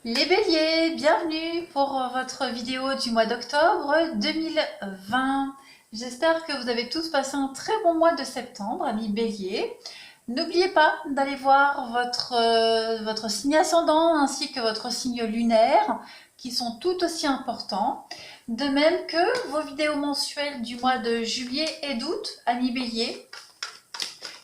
Les béliers, bienvenue pour votre vidéo du mois d'octobre 2020. J'espère que vous avez tous passé un très bon mois de septembre, amis béliers. N'oubliez pas d'aller voir votre signe ascendant ainsi que votre signe lunaire, qui sont tout aussi importants. De même que vos vidéos mensuelles du mois de juillet et d'août, amis béliers.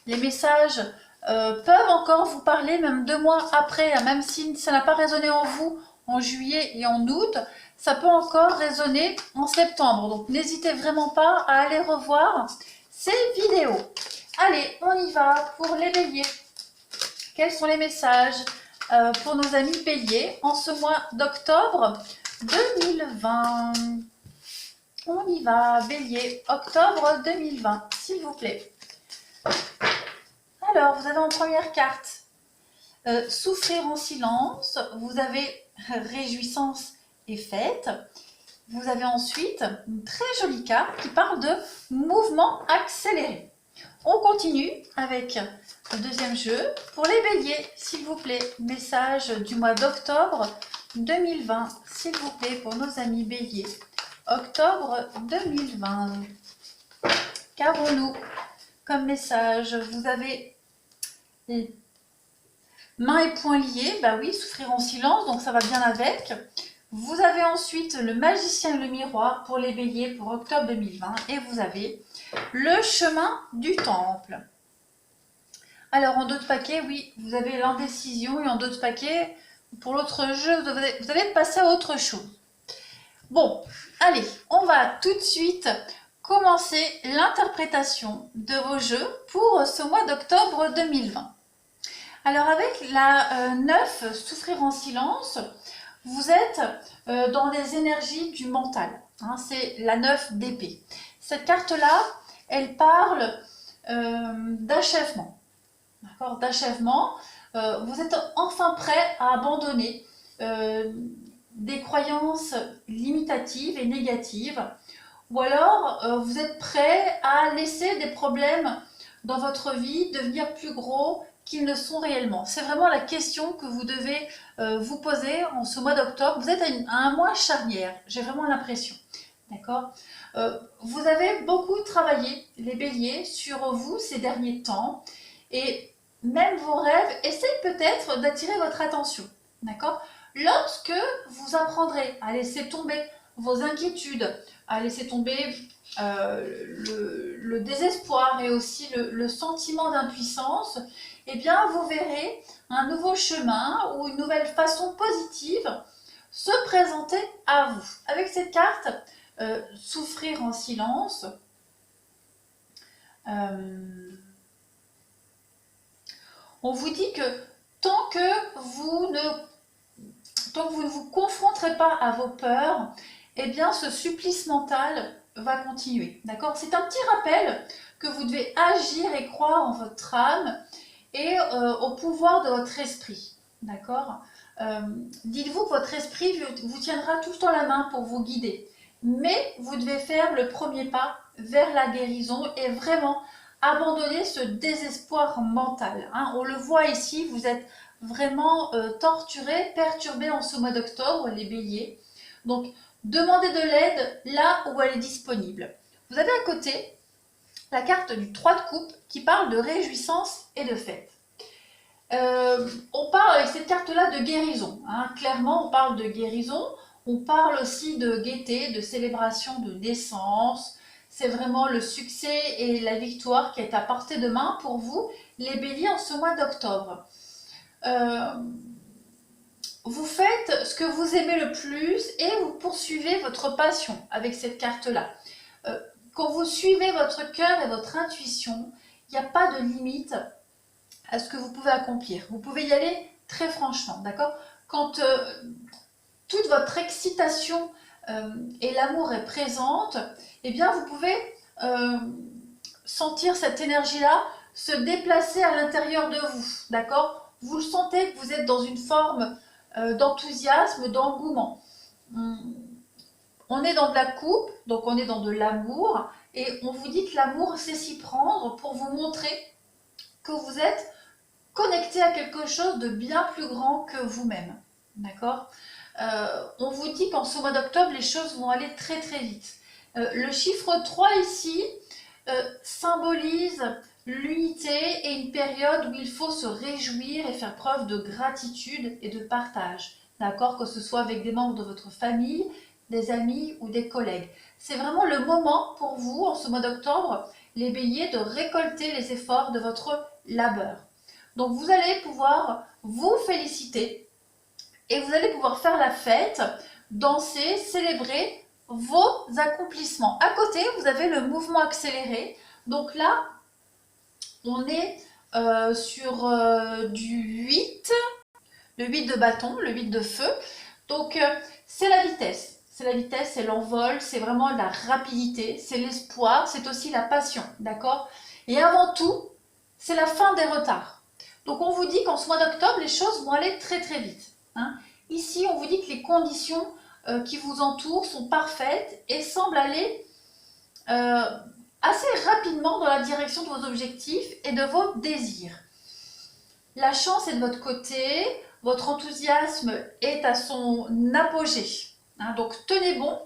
Les messages peuvent encore vous parler même 2 mois après, hein, même si ça n'a pas résonné en vous en juillet et en août, ça peut encore résonner en septembre. Donc n'hésitez vraiment pas à aller revoir ces vidéos. Allez, on y va pour les béliers. Quels sont les messages pour nos amis béliers en ce mois d'octobre 2020? On y va, bélier, octobre 2020, s'il vous plaît. Alors, vous avez en première carte souffrir en silence, vous avez réjouissance et fête. Vous avez ensuite une très jolie carte qui parle de mouvement accéléré. On continue avec le deuxième jeu. Pour les béliers, s'il vous plaît, message du mois d'octobre 2020, s'il vous plaît, pour nos amis béliers. Octobre 2020. Qu'avons-nous comme message? Vous avez mains et poings liés, bah oui, souffrir en silence, donc ça va bien avec. Vous avez ensuite le magicien et le miroir pour les béliers pour octobre 2020. Et vous avez le chemin du temple. Alors en d'autres paquets, oui, vous avez l'indécision et en d'autres paquets, pour l'autre jeu, vous allez passer à autre chose. Bon, allez, on va tout de suite commencer l'interprétation de vos jeux pour ce mois d'octobre 2020. Alors avec la 9, souffrir en silence, vous êtes dans les énergies du mental. Hein, c'est la 9 d'épée. Cette carte-là, elle parle d'achèvement. D'accord, d'achèvement. Vous êtes enfin prêt à abandonner des croyances limitatives et négatives. Ou alors, vous êtes prêt à laisser des problèmes dans votre vie devenir plus gros qu'ils ne sont réellement. C'est vraiment la question que vous devez vous poser en ce mois d'octobre. Vous êtes à un mois charnière, j'ai vraiment l'impression. D'accord. Vous avez beaucoup travaillé, les béliers, sur vous ces derniers temps. Et même vos rêves essayent peut-être d'attirer votre attention. D'accord. Lorsque vous apprendrez à laisser tomber vos inquiétudes, à laisser tomber le désespoir et aussi le sentiment d'impuissance, eh bien vous verrez un nouveau chemin ou une nouvelle façon positive se présenter à vous. Avec cette carte, souffrir en silence, on vous dit que tant que vous ne vous confronterez pas à vos peurs, eh bien ce supplice mental va continuer. D'accord? C'est un petit rappel que vous devez agir et croire en votre âme et au pouvoir de votre esprit. D'accord? Dites-vous que votre esprit vous tiendra tout le temps la main pour vous guider. Mais vous devez faire le premier pas vers la guérison et vraiment abandonner ce désespoir mental. Hein. On le voit ici, vous êtes vraiment torturé, perturbé en ce mois d'octobre, les béliers. Donc, demandez de l'aide là où elle est disponible. Vous avez à côté la carte du 3 de coupe qui parle de réjouissance et de fête. On parle avec cette carte-là de guérison. Hein. Clairement, on parle de guérison. On parle aussi de gaieté, de célébration de naissance. C'est vraiment le succès et la victoire qui est à portée de main pour vous, les béliers, en ce mois d'octobre. Vous faites ce que vous aimez le plus et vous poursuivez votre passion avec cette carte-là. Quand vous suivez votre cœur et votre intuition, il n'y a pas de limite à ce que vous pouvez accomplir. Vous pouvez y aller très franchement, d'accord? Quand toute votre excitation et l'amour est présente, eh bien vous pouvez sentir cette énergie-là se déplacer à l'intérieur de vous, d'accord? Vous le sentez que vous êtes dans une forme d'enthousiasme, d'engouement. On est dans de la coupe, donc on est dans de l'amour, et on vous dit que l'amour, c'est s'y prendre pour vous montrer que vous êtes connecté à quelque chose de bien plus grand que vous-même. D'accord? On vous dit qu'en ce mois d'octobre, les choses vont aller très très vite. Le chiffre 3 ici symbolise l'unité et une période où il faut se réjouir et faire preuve de gratitude et de partage. D'accord? Que ce soit avec des membres de votre famille, des amis ou des collègues. C'est vraiment le moment pour vous, en ce mois d'octobre, les béliers, de récolter les efforts de votre labeur. Donc vous allez pouvoir vous féliciter et vous allez pouvoir faire la fête, danser, célébrer vos accomplissements. À côté, vous avez le mouvement accéléré. Donc là, on est sur du 8, le 8 de bâton, le 8 de feu. Donc c'est la vitesse. C'est la vitesse, c'est l'envol, c'est vraiment la rapidité, c'est l'espoir, c'est aussi la passion, d'accord? Et avant tout, c'est la fin des retards. Donc on vous dit qu'en ce mois d'octobre, les choses vont aller très très vite. Hein. Ici, on vous dit que les conditions qui vous entourent sont parfaites et semblent aller assez rapidement dans la direction de vos objectifs et de vos désirs. La chance est de votre côté, votre enthousiasme est à son apogée. Hein, donc tenez bon.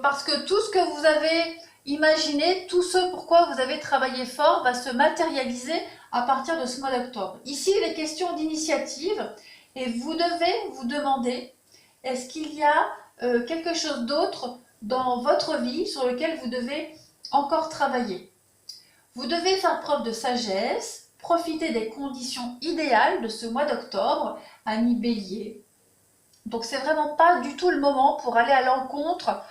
Parce que tout ce que vous avez imaginé, tout ce pourquoi vous avez travaillé fort va se matérialiser à partir de ce mois d'octobre. Ici, il est question d'initiative et vous devez vous demander, est-ce qu'il y a quelque chose d'autre dans votre vie sur lequel vous devez encore travailler? Vous devez faire preuve de sagesse, profiter des conditions idéales de ce mois d'octobre, amis bélier. Donc c'est vraiment pas du tout le moment pour aller à l'encontre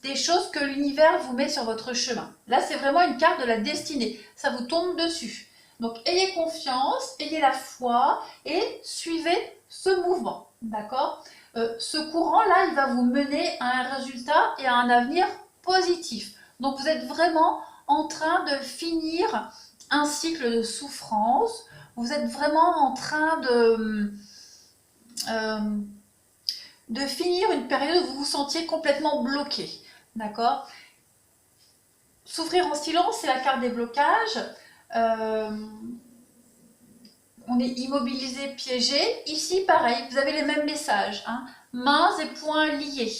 des choses que l'univers vous met sur votre chemin. Là, c'est vraiment une carte de la destinée. Ça vous tombe dessus. Donc ayez confiance, ayez la foi et suivez ce mouvement. D'accord? Ce courant-là, il va vous mener à un résultat et à un avenir positif. Donc vous êtes vraiment en train de finir un cycle de souffrance. Vous êtes vraiment en train de finir une période où vous vous sentiez complètement bloqué. D'accord? Souffrir en silence, c'est la carte des blocages. On est immobilisé, piégé. Ici, pareil, vous avez les mêmes messages. Hein. Mains et poings liés.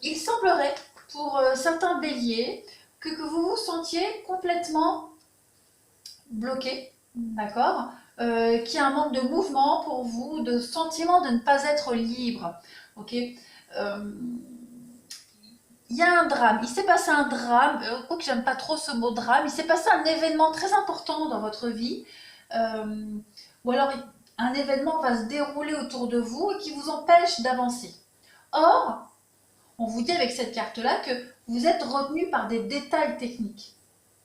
Il semblerait, pour certains béliers, que vous vous sentiez complètement bloqué. D'accord? Qu'il y a un manque de mouvement pour vous, de sentiment de ne pas être libre. Ok? Il y a un drame, il s'est passé un drame, quoique j'aime pas trop ce mot drame, il s'est passé un événement très important dans votre vie, ou alors un événement va se dérouler autour de vous et qui vous empêche d'avancer. Or, on vous dit avec cette carte-là que vous êtes retenu par des détails techniques.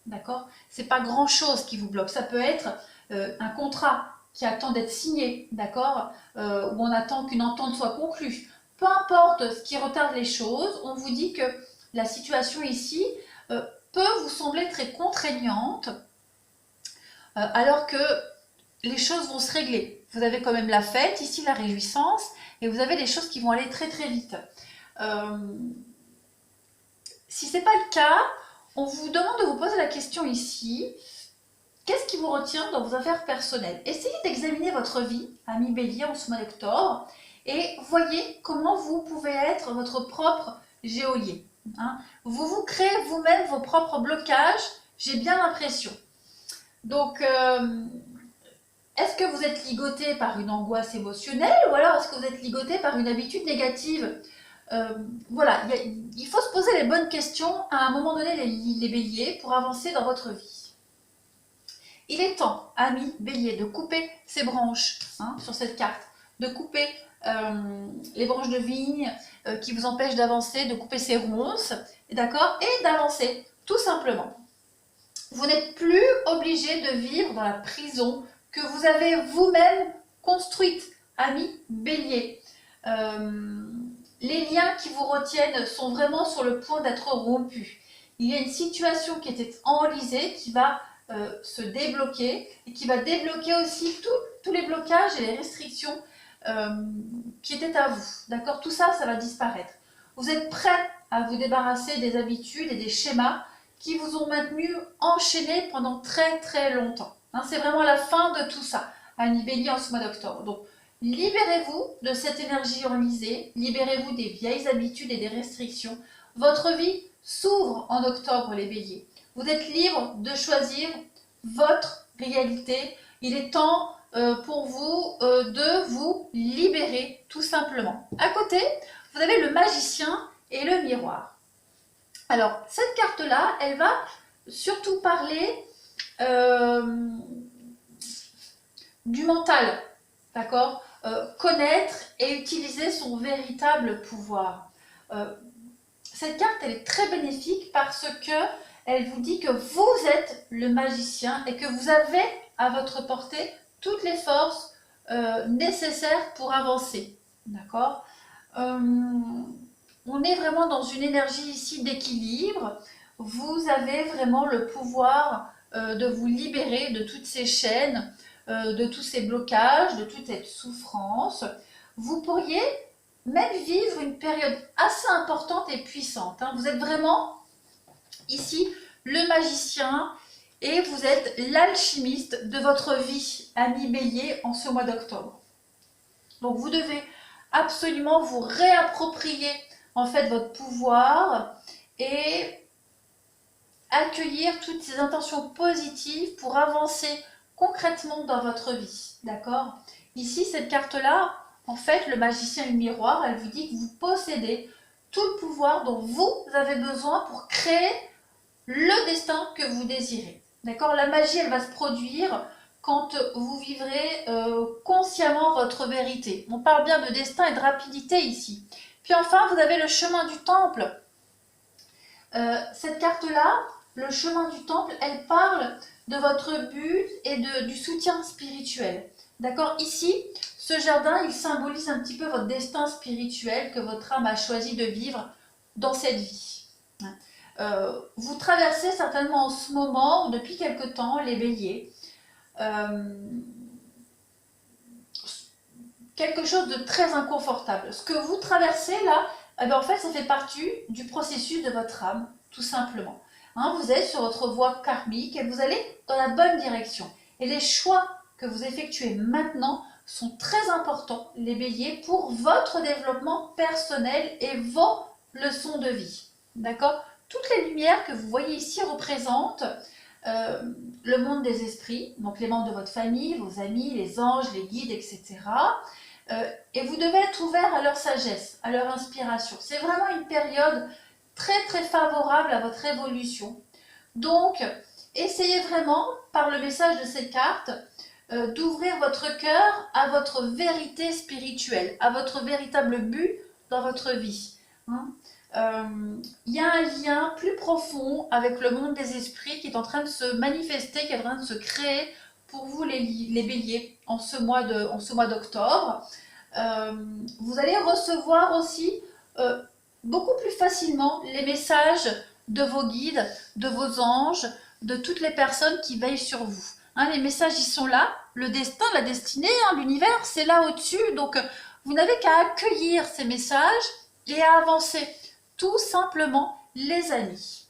D'accord? C'est pas grand-chose qui vous bloque. Ça peut être un contrat qui attend d'être signé, d'accord? Où on attend qu'une entente soit conclue. Peu importe ce qui retarde les choses, on vous dit que la situation ici peut vous sembler très contraignante, alors que les choses vont se régler. Vous avez quand même la fête, ici la réjouissance, et vous avez des choses qui vont aller très très vite. Si ce n'est pas le cas, on vous demande de vous poser la question ici, qu'est-ce qui vous retient dans vos affaires personnelles? Essayez d'examiner votre vie, ami bélier, en ce mois d'octobre, et voyez comment vous pouvez être votre propre geôlier. Hein. Vous vous créez vous-même vos propres blocages, j'ai bien l'impression. Donc, est-ce que vous êtes ligoté par une angoisse émotionnelle ou alors est-ce que vous êtes ligoté par une habitude négative? Voilà, il faut se poser les bonnes questions à un moment donné, les béliers, pour avancer dans votre vie. Il est temps, amis béliers, de couper ces branches sur cette carte, de couper les branches de vigne qui vous empêchent d'avancer, de couper ces ronces, d'accord, et d'avancer, tout simplement. Vous n'êtes plus obligé de vivre dans la prison que vous avez vous-même construite, amis béliers. Les liens qui vous retiennent sont vraiment sur le point d'être rompus. Il y a une situation qui était enlisée qui va se débloquer et qui va débloquer aussi tous les blocages et les restrictions qui étaient à vous. D'accord? Tout ça, ça va disparaître. Vous êtes prêts à vous débarrasser des habitudes et des schémas qui vous ont maintenu enchaînés pendant très très longtemps. Hein, c'est vraiment la fin de tout ça. ami Bélier en ce mois d'octobre. Donc, libérez-vous de cette énergie enlisée, libérez-vous des vieilles habitudes et des restrictions. Votre vie s'ouvre en octobre, les Béliers. Vous êtes libre de choisir votre réalité. Il est temps pour vous de vous libérer, tout simplement. À côté, vous avez le magicien et le miroir. Alors, cette carte-là, elle va surtout parler du mental, d'accord, connaître et utiliser son véritable pouvoir. Cette carte, elle est très bénéfique parce que elle vous dit que vous êtes le magicien et que vous avez à votre portée toutes les forces nécessaires pour avancer, d'accord. On est vraiment dans une énergie ici d'équilibre. Vous avez vraiment le pouvoir de vous libérer de toutes ces chaînes, de tous ces blocages, de toute cette souffrance. Vous pourriez même vivre une période assez importante et puissante. Vous êtes vraiment ici le magicien et vous êtes l'alchimiste de votre vie, ami Bélier, en ce mois d'octobre. Donc vous devez absolument vous réapproprier en fait votre pouvoir et accueillir toutes ces intentions positives pour avancer concrètement dans votre vie, d'accord. Ici, cette carte-là, en fait, le magicien et le miroir, elle vous dit que vous possédez tout le pouvoir dont vous avez besoin pour créer le destin que vous désirez, d'accord. La magie, elle va se produire quand vous vivrez consciemment votre vérité. On parle bien de destin et de rapidité ici. Puis enfin, vous avez le chemin du temple. Cette carte-là, le chemin du temple, elle parle de votre but et du soutien spirituel. D'accord. Ici, ce jardin, il symbolise un petit peu votre destin spirituel que votre âme a choisi de vivre dans cette vie. Vous traversez certainement en ce moment, ou depuis quelque temps, les béliers, quelque chose de très inconfortable. Ce que vous traversez là, en fait, ça fait partie du processus de votre âme, tout simplement. Vous êtes sur votre voie karmique et vous allez dans la bonne direction. Et les choix que vous effectuez maintenant sont très importants, les béliers, pour votre développement personnel et vos leçons de vie. D'accord. Toutes les lumières que vous voyez ici représentent le monde des esprits, donc les membres de votre famille, vos amis, les anges, les guides, etc. Et vous devez être ouvert à leur sagesse, à leur inspiration. C'est vraiment une période très très favorable à votre évolution. Donc, essayez vraiment, par le message de cette carte, d'ouvrir votre cœur à votre vérité spirituelle, à votre véritable but dans votre vie. Il y a un lien plus profond avec le monde des esprits qui est en train de se manifester, qui est en train de se créer pour vous les béliers en ce mois d'octobre. Vous allez recevoir aussi beaucoup plus facilement les messages de vos guides, de vos anges, de toutes les personnes qui veillent sur vous. Les messages, ils sont là. Le destin, la destinée, l'univers, c'est là au-dessus. Donc, vous n'avez qu'à accueillir ces messages et à avancer. Tout simplement, les amis.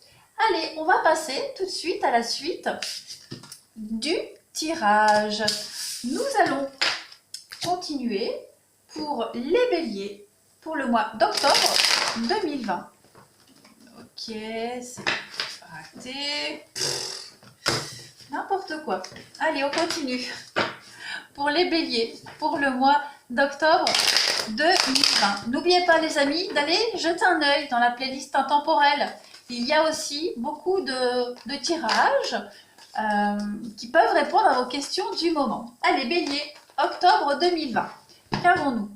Allez, on va passer tout de suite à la suite du tirage. Nous allons continuer pour les béliers pour le mois d'octobre 2020. Ok, c'est raté. N'importe quoi. Allez, on continue. Pour les béliers, pour le mois d'octobre 2020. N'oubliez pas, les amis, d'aller jeter un œil dans la playlist intemporelle. Il y a aussi beaucoup de tirages qui peuvent répondre à vos questions du moment. Allez, bélier, octobre 2020. Qu'avons-nous?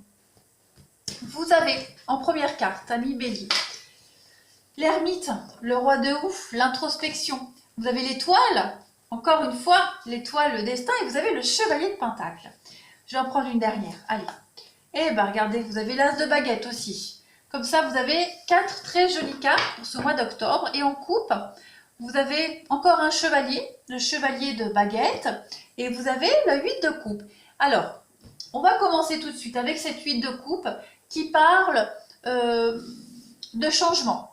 Vous avez en première carte, ami bélier, l'ermite, le roi de ouf, l'introspection. Vous avez l'étoile, encore une fois, l'étoile, le destin, et vous avez le chevalier de pentacle. Je vais en prendre une dernière, allez. Eh bien, regardez, vous avez l'as de baguette aussi. Comme ça, vous avez 4 très jolies cartes pour ce mois d'octobre. Et en coupe, vous avez encore un chevalier, le chevalier de baguette, et vous avez le 8 de coupe. Alors, on va commencer tout de suite avec cette 8 de coupe qui parle de changement.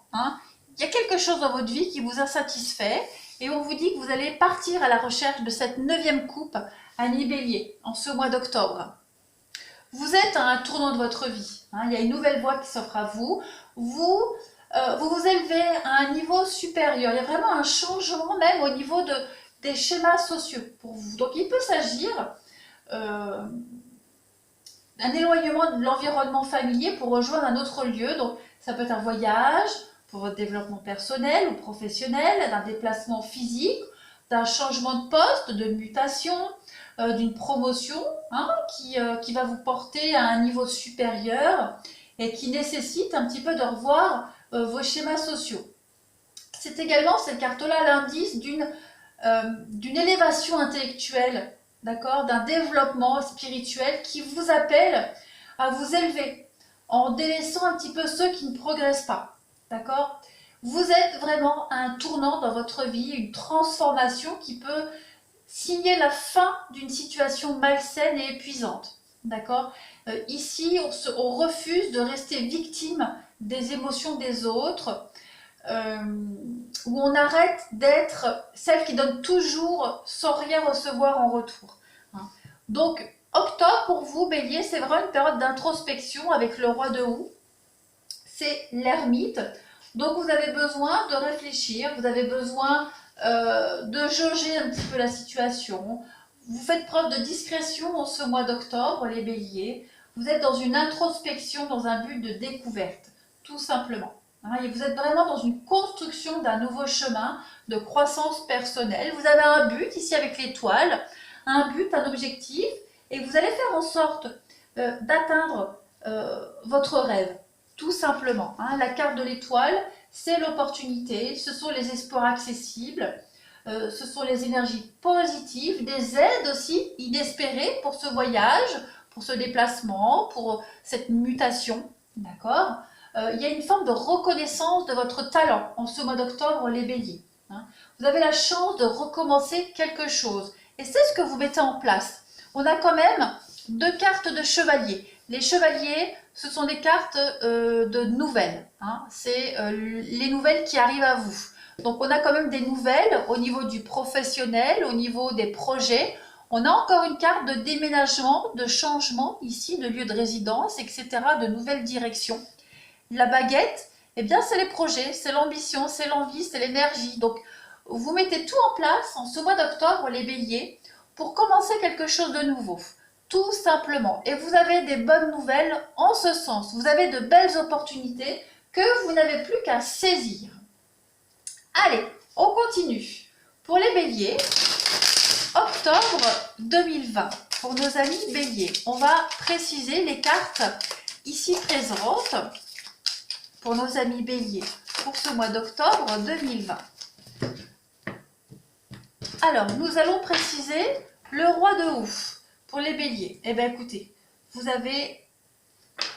Il y a quelque chose dans votre vie qui vous a satisfait et on vous dit que vous allez partir à la recherche de cette 9e coupe Amis Bélier, en ce mois d'octobre, vous êtes à un tournant de votre vie. Hein, il y a une nouvelle voie qui s'offre à vous. Vous vous élevez à un niveau supérieur. Il y a vraiment un changement même au niveau des schémas sociaux pour vous. Donc il peut s'agir d'un éloignement de l'environnement familier pour rejoindre un autre lieu. Donc ça peut être un voyage pour votre développement personnel ou professionnel, d'un déplacement physique, d'un changement de poste, de mutation, d'une promotion, hein, qui va vous porter à un niveau supérieur et qui nécessite un petit peu de revoir vos schémas sociaux. C'est également, cette carte-là, l'indice d'une élévation intellectuelle, d'accord, d'un développement spirituel qui vous appelle à vous élever en délaissant un petit peu ceux qui ne progressent pas, d'accord. Vous êtes vraiment à un tournant dans votre vie, une transformation qui peut signer la fin d'une situation malsaine et épuisante, d'accord. Ici, on refuse de rester victime des émotions des autres, où on arrête d'être celle qui donne toujours sans rien recevoir en retour. Hein. Donc, octobre pour vous, Bélier, c'est vraiment une période d'introspection avec le roi de houx. C'est l'ermite. Donc, vous avez besoin de réfléchir, vous avez besoin de jauger un petit peu la situation. Vous faites preuve de discrétion en ce mois d'octobre, les Béliers. Vous êtes dans une introspection, dans un but de découverte, tout simplement. Et vous êtes vraiment dans une construction d'un nouveau chemin de croissance personnelle. Vous avez un but ici avec l'étoile, un but, un objectif, et vous allez faire en sorte d'atteindre votre rêve, tout simplement. La carte de l'étoile, c'est l'opportunité, ce sont les espoirs accessibles, ce sont les énergies positives, des aides aussi inespérées pour ce voyage, pour ce déplacement, pour cette mutation, d'accord. Il y a une forme de reconnaissance de votre talent en ce mois d'octobre, les Béliers. Vous avez la chance de recommencer quelque chose. Et c'est ce que vous mettez en place. On a quand même 2 cartes de chevalier. Les chevaliers, ce sont des cartes de nouvelles. C'est les nouvelles qui arrivent à vous. Donc on a quand même des nouvelles au niveau du professionnel, au niveau des projets. On a encore une carte de déménagement, de changement ici, de lieu de résidence, etc., de nouvelles directions. La baguette, eh bien, c'est les projets, c'est l'ambition, c'est l'envie, c'est l'énergie. Donc, vous mettez tout en place en ce mois d'octobre, les Béliers, pour commencer quelque chose de nouveau, tout simplement. Et vous avez des bonnes nouvelles en ce sens. Vous avez de belles opportunités que vous n'avez plus qu'à saisir. Allez, on continue. Pour les Béliers, octobre 2020. Pour nos amis Béliers, on va préciser les cartes ici présentes. Pour nos amis Béliers, pour ce mois d'octobre 2020. Alors, nous allons préciser le roi de houx pour les Béliers. Eh bien, écoutez, vous avez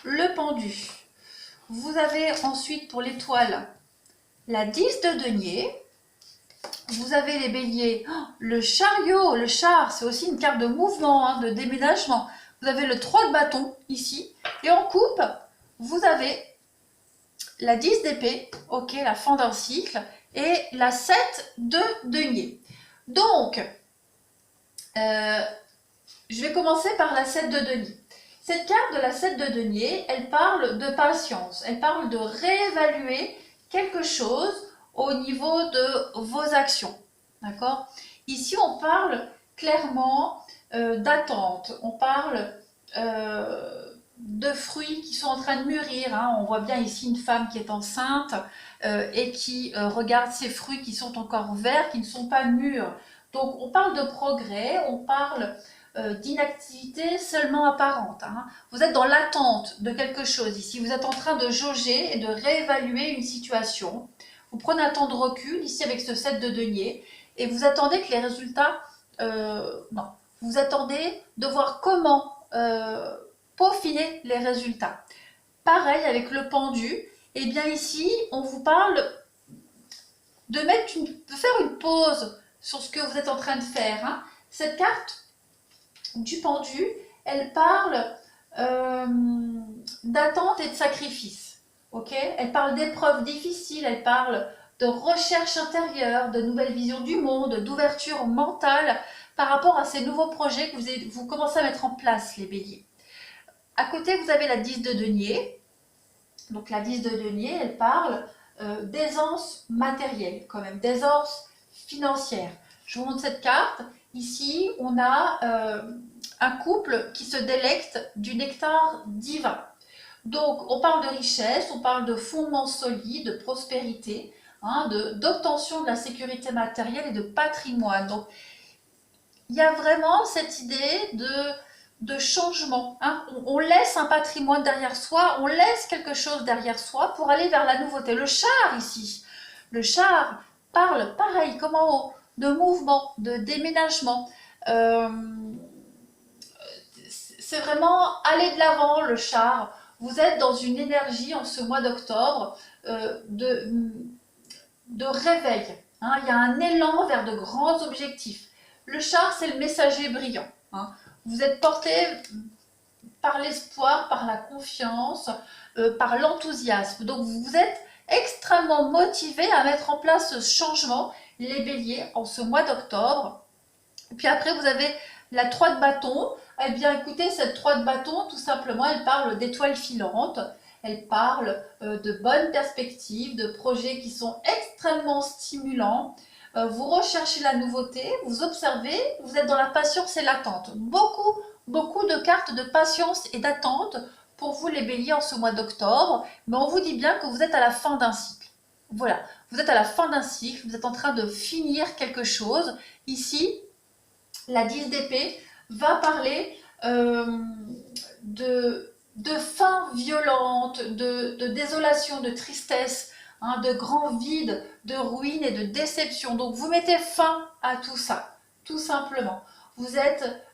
le pendu. Vous avez ensuite pour l'étoile la 10 de denier. Vous avez les Béliers, le chariot, le char, c'est aussi une carte de mouvement, de déménagement. Vous avez le 3 de bâton ici. Et en coupe, vous avez la 10 d'épée, ok, la fin d'un cycle, et la 7 de denier. Donc, je vais commencer par la 7 de denier. Cette carte de la 7 de denier, elle parle de patience, elle parle de réévaluer quelque chose au niveau de vos actions, d'accord. Ici, on parle clairement d'attente, on parle de fruits qui sont en train de mûrir. On voit bien ici une femme qui est enceinte et qui regarde ces fruits qui sont encore verts, qui ne sont pas mûrs. Donc on parle de progrès, on parle d'inactivité seulement apparente. Vous êtes dans l'attente de quelque chose ici, vous êtes en train de jauger et de réévaluer une situation. Vous prenez un temps de recul ici avec ce 7 de denier et vous attendez que les résultats... non, vous attendez de voir comment... peaufiner les résultats. Pareil avec le pendu, et bien ici, on vous parle de faire une pause sur ce que vous êtes en train de faire. Cette carte du pendu, elle parle d'attente et de sacrifice. Okay, elle parle d'épreuves difficiles, elle parle de recherche intérieure, de nouvelles visions du monde, d'ouverture mentale, par rapport à ces nouveaux projets que vous commencez à mettre en place, les béliers. À côté, vous avez la 10 de denier. Donc la 10 de denier, elle parle d'aisance matérielle, quand même, d'aisance financière. Je vous montre cette carte. Ici, on a un couple qui se délecte du nectar divin. Donc, on parle de richesse, on parle de fondement solide, de prospérité, hein, d'obtention de la sécurité matérielle et de patrimoine. Donc, il y a vraiment cette idée de changement. Hein. On laisse un patrimoine derrière soi, on laisse quelque chose derrière soi pour aller vers la nouveauté. Le char ici, le char parle pareil, comme en haut, de mouvement, de déménagement. C'est vraiment aller de l'avant, le char. Vous êtes dans une énergie en ce mois d'octobre de réveil. Hein. Il y a un élan vers de grands objectifs. Le char, c'est le messager brillant. Hein. Vous êtes porté par l'espoir, par la confiance, par l'enthousiasme. Donc vous êtes extrêmement motivé à mettre en place ce changement, les béliers, en ce mois d'octobre. Puis après, vous avez la 3 de bâton. Eh bien, écoutez, cette 3 de bâton, tout simplement, elle parle d'étoiles filantes. Elle parle de bonnes perspectives, de projets qui sont extrêmement stimulants. Vous recherchez la nouveauté, vous observez, vous êtes dans la patience et l'attente. Beaucoup de cartes de patience et d'attente pour vous les béliers en ce mois d'octobre. Mais on vous dit bien que vous êtes à la fin d'un cycle. Voilà, vous êtes à la fin d'un cycle, vous êtes en train de finir quelque chose. Ici, la 10 d'épée va parler de fin violente, de désolation, de tristesse, hein, de grand vide, de ruine et de déception. Donc vous mettez fin à tout ça, tout simplement. Vous êtes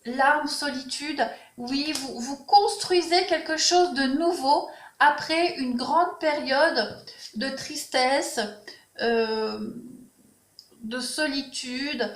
larmes, solitude, oui, vous construisez quelque chose de nouveau après une grande période de tristesse, de solitude.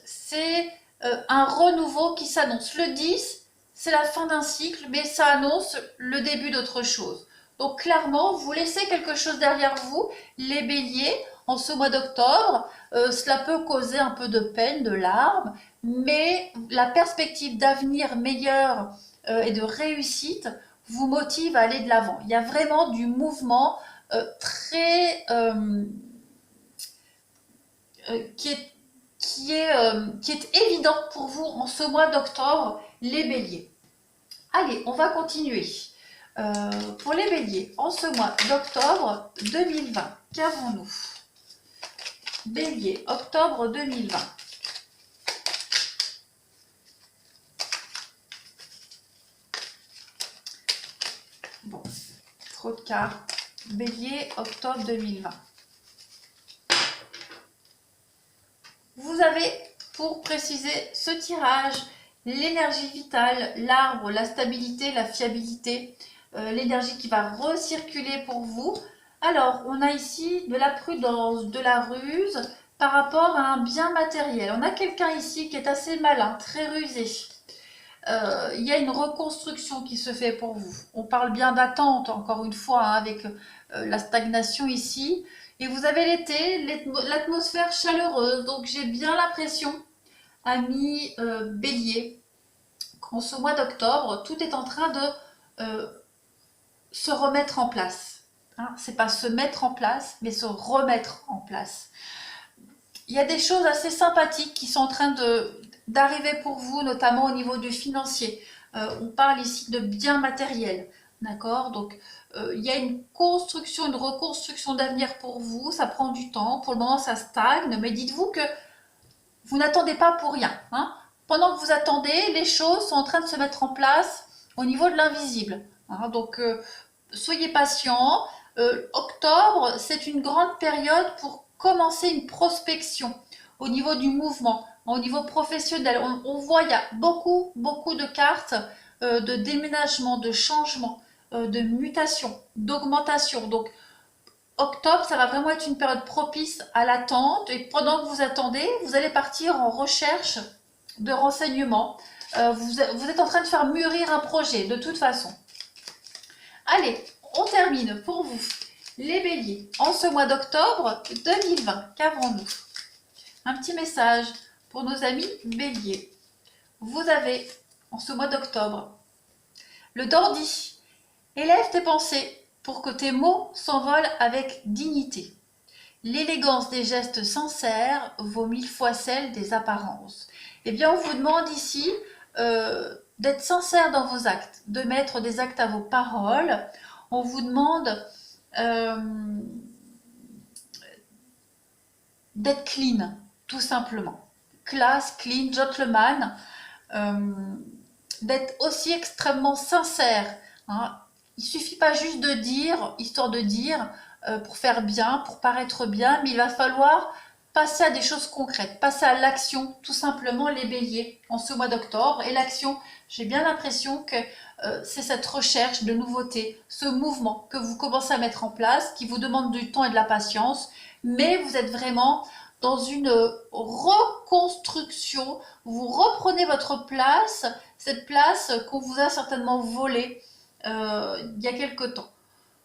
C'est un renouveau qui s'annonce. Le 10, c'est la fin d'un cycle, mais ça annonce le début d'autre chose. Donc clairement, vous laissez quelque chose derrière vous, les béliers, en ce mois d'octobre. Cela peut causer un peu de peine, de larmes, mais la perspective d'avenir meilleur et de réussite vous motive à aller de l'avant. Il y a vraiment du mouvement très... qui est évident pour vous en ce mois d'octobre, les béliers. Allez, on va continuer. Pour les béliers, en ce mois d'octobre 2020, qu'avons-nous? Bélier, octobre 2020. Bon, trop de cartes. Bélier, octobre 2020. Vous avez, pour préciser ce tirage, l'énergie vitale, l'arbre, la stabilité, la fiabilité, l'énergie qui va recirculer pour vous. Alors, on a ici de la prudence, de la ruse par rapport à un bien matériel. On a quelqu'un ici qui est assez malin, très rusé. Il y a une reconstruction qui se fait pour vous. On parle bien d'attente, encore une fois, hein, avec la stagnation ici. Et vous avez l'été, l'atmosphère chaleureuse. Donc j'ai bien l'impression, amis bélier, qu'en ce mois d'octobre, tout est en train de se remettre en place. Hein, c'est pas se mettre en place, mais se remettre en place. Il y a des choses assez sympathiques qui sont en train d'arriver pour vous, notamment au niveau du financier. On parle ici de biens matériels, d'accord? Donc, il y a une construction, une reconstruction d'avenir pour vous. Ça prend du temps. Pour le moment, ça stagne. Mais dites-vous que vous n'attendez pas pour rien. Hein. Pendant que vous attendez, les choses sont en train de se mettre en place au niveau de l'invisible. Hein. Donc, soyez patients. Octobre, c'est une grande période pour commencer une prospection au niveau du mouvement, au niveau professionnel. On voit, il y a beaucoup de cartes de déménagement, de changement, de mutation, d'augmentation. Donc, octobre, ça va vraiment être une période propice à l'attente. Et pendant que vous attendez, vous allez partir en recherche de renseignements. Vous êtes en train de faire mûrir un projet, de toute façon. Allez, on termine pour vous. Les béliers, en ce mois d'octobre 2020, qu'avons-nous? Un petit message pour nos amis béliers. Vous avez, en ce mois d'octobre, le dandy. Élève tes pensées pour que tes mots s'envolent avec dignité. L'élégance des gestes sincères vaut 1000 fois celle des apparences. Eh bien, on vous demande ici d'être sincère dans vos actes, de mettre des actes à vos paroles. On vous demande d'être clean, tout simplement. Classe, clean, gentleman, d'être aussi extrêmement sincère. Hein. Il ne suffit pas juste de dire, histoire de dire, pour faire bien, pour paraître bien, mais il va falloir passer à des choses concrètes, passer à l'action, tout simplement les béliers, en ce mois d'octobre. Et l'action, j'ai bien l'impression que c'est cette recherche de nouveautés, ce mouvement que vous commencez à mettre en place, qui vous demande du temps et de la patience, mais vous êtes vraiment dans une reconstruction, vous reprenez votre place, cette place qu'on vous a certainement volée il y a quelque temps.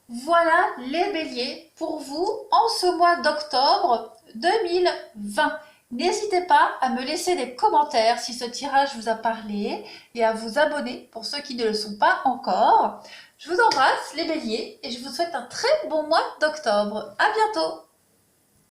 Voilà les béliers pour vous en ce mois d'octobre 2020. N'hésitez pas à me laisser des commentaires si ce tirage vous a parlé et à vous abonner pour ceux qui ne le sont pas encore. Je vous embrasse les béliers et je vous souhaite un très bon mois d'octobre. À bientôt!